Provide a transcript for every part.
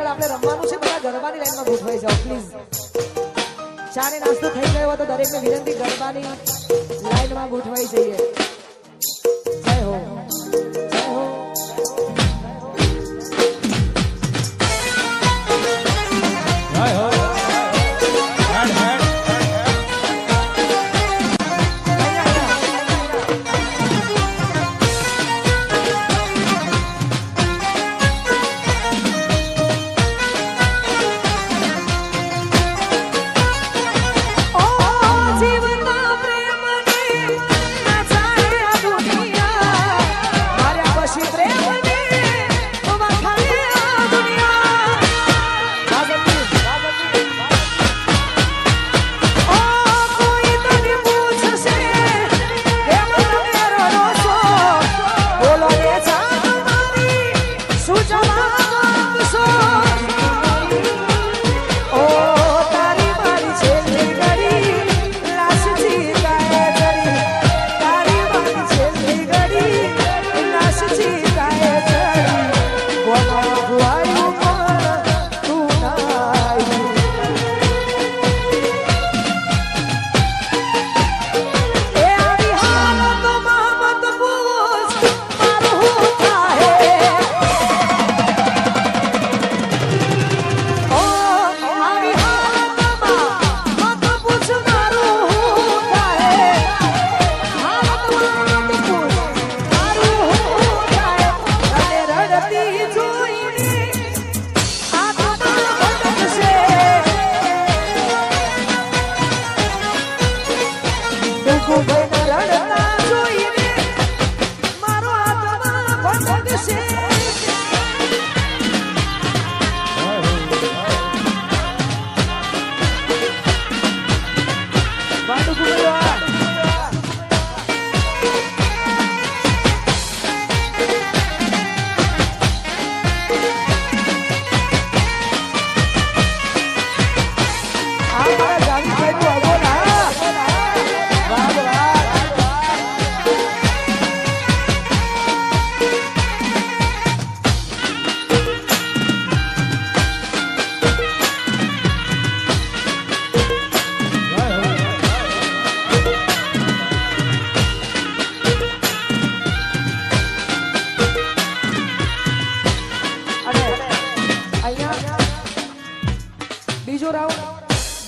આગળ આપણે રમવાનું છે બધા ગરબાની લાઈનમાં ગોઠવાઈ જાઓ પ્લીઝ ચા ને નાસ્તો થઈ ગયો હોય તો દરેકને વિનંતી ગરબાની લાઈનમાં ગોઠવાઈ જઈએ જય હો જય હો જય હો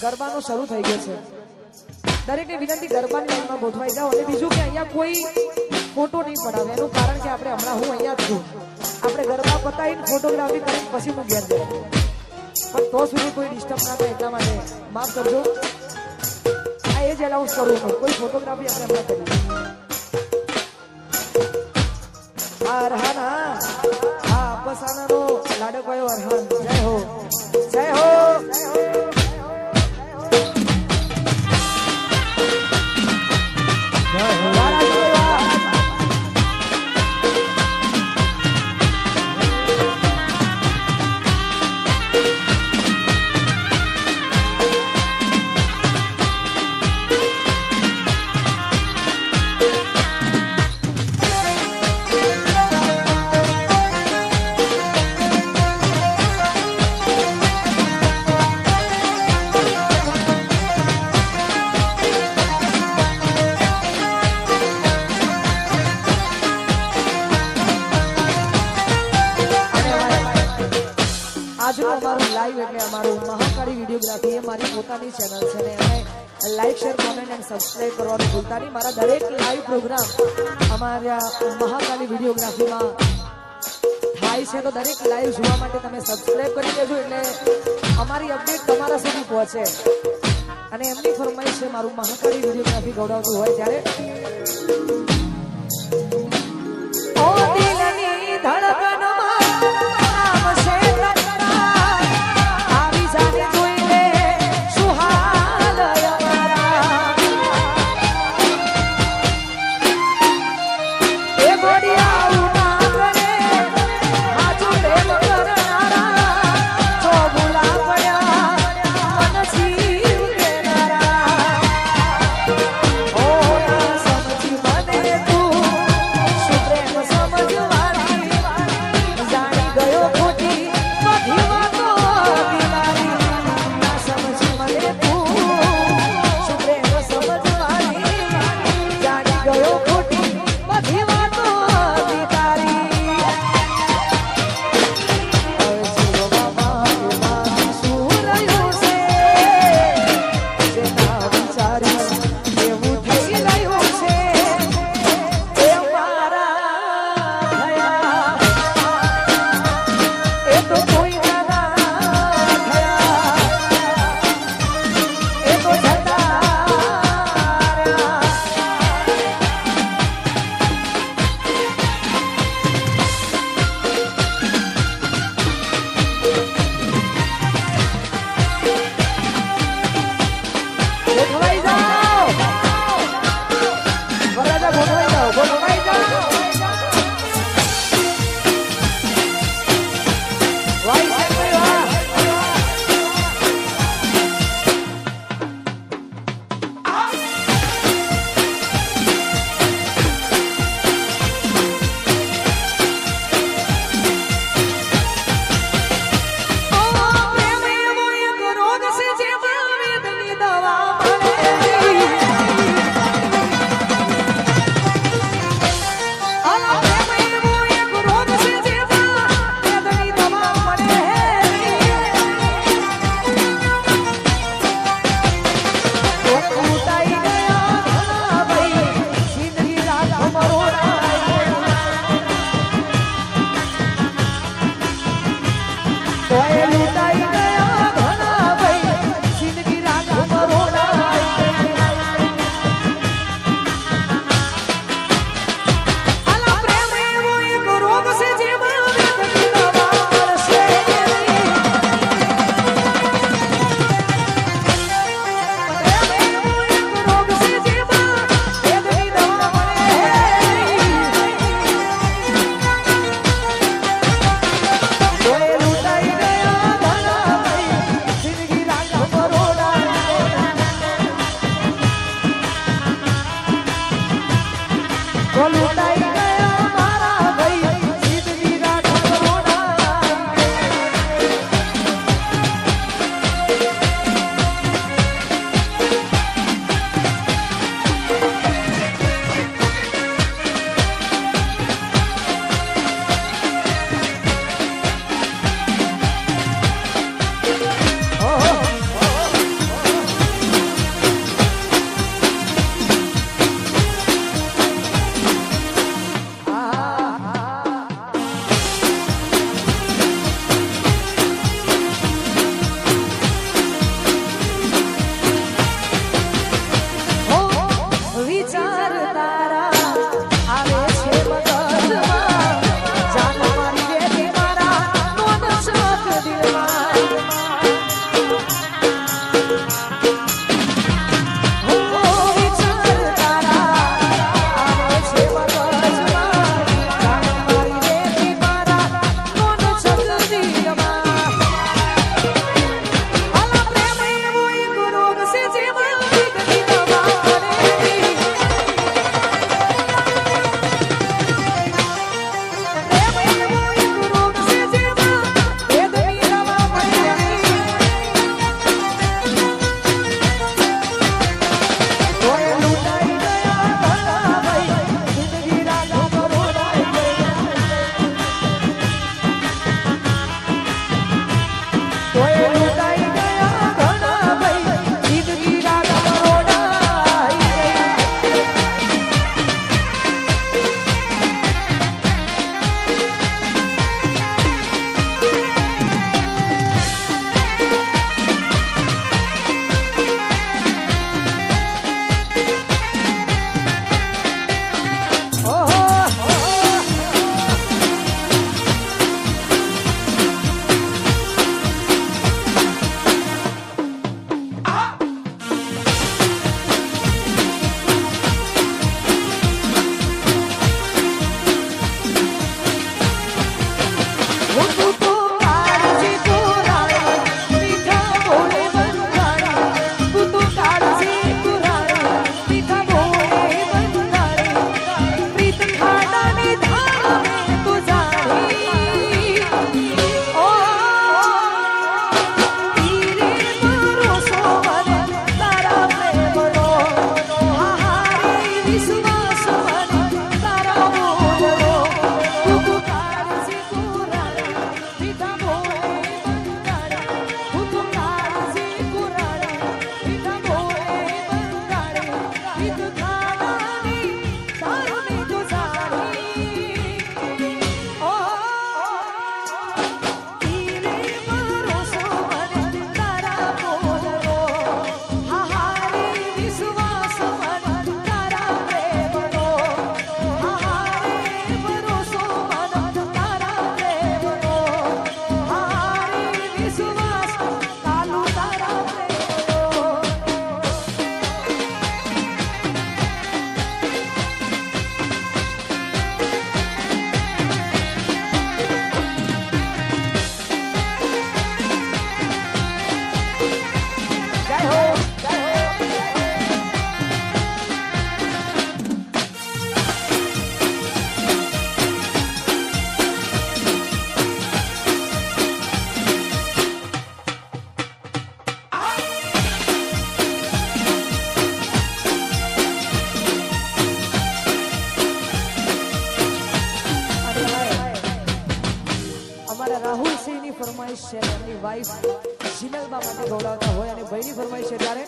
ગરબાનો શરૂ થઈ ગયો છે દરેકને વિનંતી ગરબાની લાઈનમાં ગોઠવાઈ જાઓ અને બીજું કે અહીંયા કોઈ ફોટો નહીં પડાવે એનું કારણ કે આપણે હમણાં હું અહીંયા જ છું આપણે ગરબા પતાવીને ફોટોગ્રાફી કરીને પછી હું ઘેર જઈએ પણ તો સુધી કોઈ ડિસ્ટર્બ ના થાય એટલા માટે માફ કરજો આ એ જ એલાઉન્સ કરવું છું કોઈ ફોટોગ્રાફી આપણે હમણાં કરીએ અરહાના હા અપસાનાનો લાડકવાયો અરહાન જય હો જય હો લાઈવ એટલે અમારું મહાકાળી વિડીયોગ્રાફી એ મારી પોતાની ચેનલ છે ને એને like share comment and subscribe કરવાનું ભૂલતા નહીં મારા દરેક લાઈવ પ્રોગ્રામ અમારા મહાકાળી વિડીયોગ્રાફીમાં થાય છે તો દરેક લાઈવ જોવા માટે તમે સબસ્ક્રાઇબ કરી દેજો એટલે અમારી અપડેટ તમારા સુધી પહોંચે અને એમની ફરમાઈશ છે મારું મહાકાળી વિડીયોગ્રાફી ગૌડાવતું હોય ત્યારે ઓ દિલની ધડકનમાં તોય લૂંટાઈ ગયા ઘણા ભાઈ જિંદગી રાત રોડાઈ ગઈ. રાહુલસિંહની ફરમાઈશ છે એમની વાઈફ જીનલબા માટે ગૌડાવતા હોય અને ભાઈની ફરમાઈશ છે ત્યારે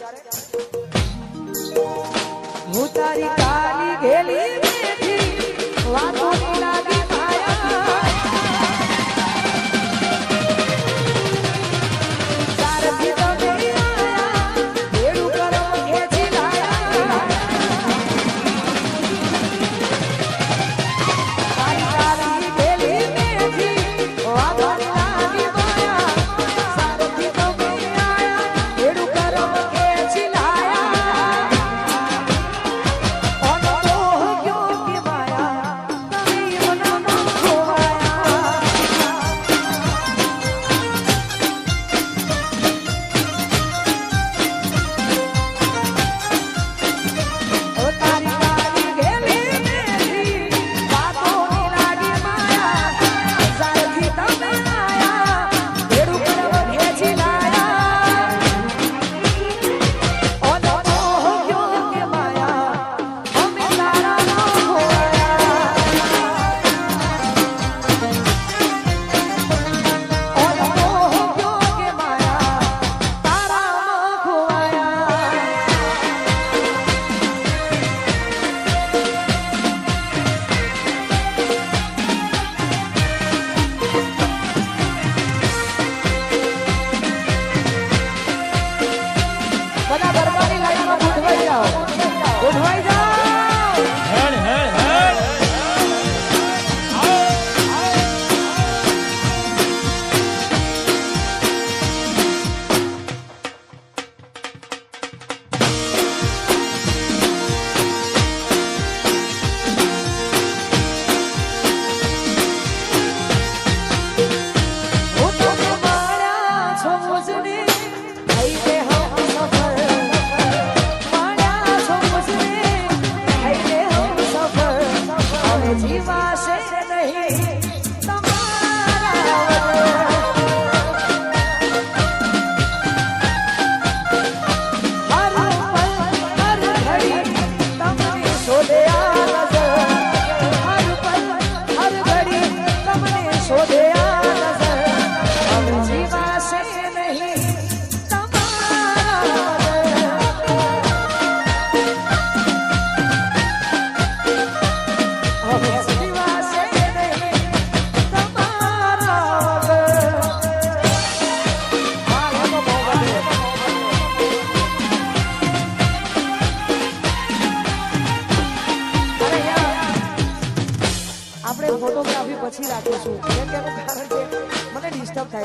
હું તારી કાલી ઘેલી બેઠી વાતોની લાગી માયા તારથી તો મેરી માયા ભેડું કરો ખેંચી લાયા તારી કાલી ઘેલી બેઠી વાતોની લાગી માયા તારથી તો મેરી માયા ભેડું કરો ખેંચી લાયા ઓનો મોહ ગયો કે માયા તમે મનમાં ખોવાયા ઓ તારી કાલી ઘેલી બેઠી વાતોની લાગી માયા સારથી તમે આયા ભેડું કરવા ખેંચી લાયા ઓનો મોહ ગયો કે માયા અમે તારા ન ખોવાયા ઓનો મોહ ગયો કે માયા તારા ન ખોવાયા બધા ગરબાની લાઈનમાં ગોઠવાઈ જાઓ ગોઠવાઈ જાઓ હેડ હેડ હેડ હું તમને માળ્યા છો મુજને થઈ રે હમ સફર માળ્યા છો મુજને થઈ રે હમ સફર હવે જીવાશે નહીં તમારા વગર હર પલ હર ઘડી તમને શોધે આ નજર હર પલ હર ઘડી તમને શોધે આ નજર હવે જીવાશે નહીં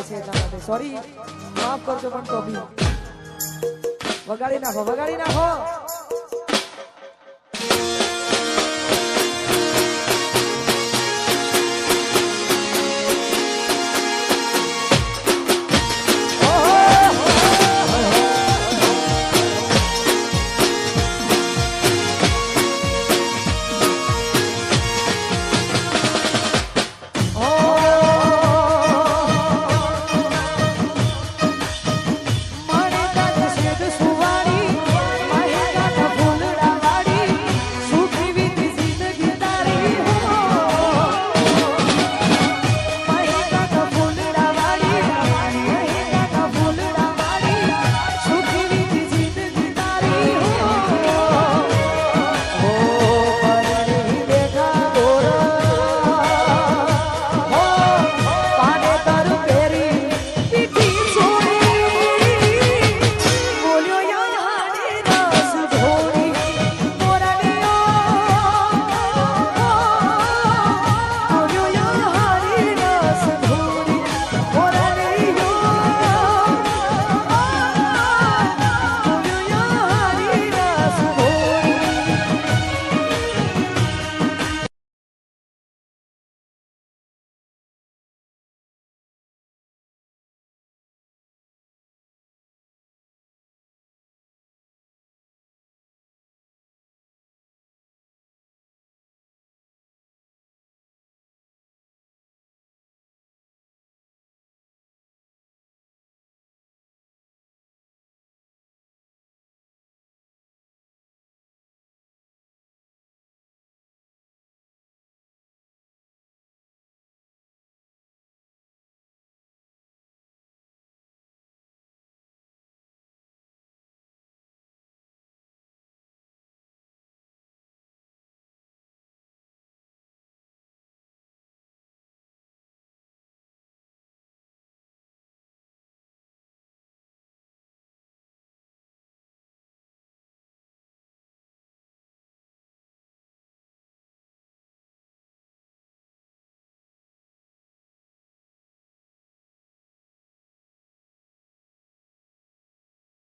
થાય છે એટલા માટે સોરી માફ કરજો પણ તો બી વગાડી નાખો